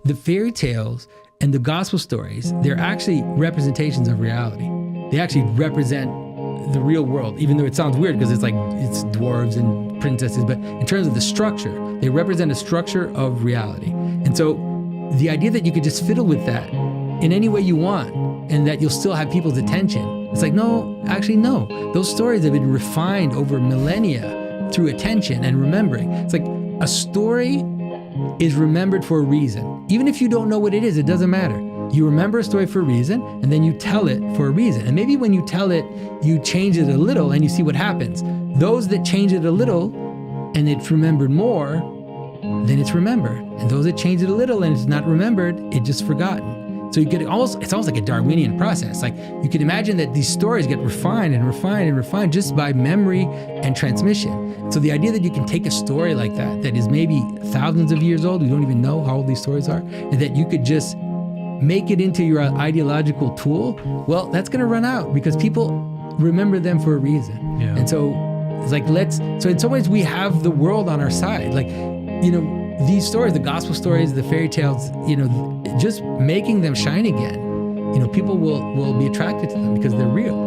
the fairy tales and the gospel stories, they're actually representations of reality. They actually represent the real world, even though it sounds weird because it's dwarves and princesses, but in terms of the structure, they represent a structure of reality. And so the idea that you could just fiddle with that in any way you want and that you'll still have people's attention, it's like, no, actually no. Those stories have been refined over millennia through attention and remembering. It's like a story is remembered for a reason. Even if you don't know what it is, it doesn't matter. You remember a story for a reason, and then you tell it for a reason. And maybe when you tell it, you change it a little and you see what happens. Those that change it a little and it's remembered more, then it's remembered. And those that change it a little and it's not remembered, it's just forgotten. So it's almost like a Darwinian process. Like you can imagine that these stories get refined and refined and refined just by memory and transmission. So the idea that you can take a story like that is maybe thousands of years old, we don't even know how old these stories are, and that you could just make it into your ideological tool, well, that's going to run out because people remember them for a reason. Yeah. And so it's like, so in some ways we have the world on our side. Like, these stories, the gospel stories, the fairy tales, just making them shine again, people will be attracted to them because they're real.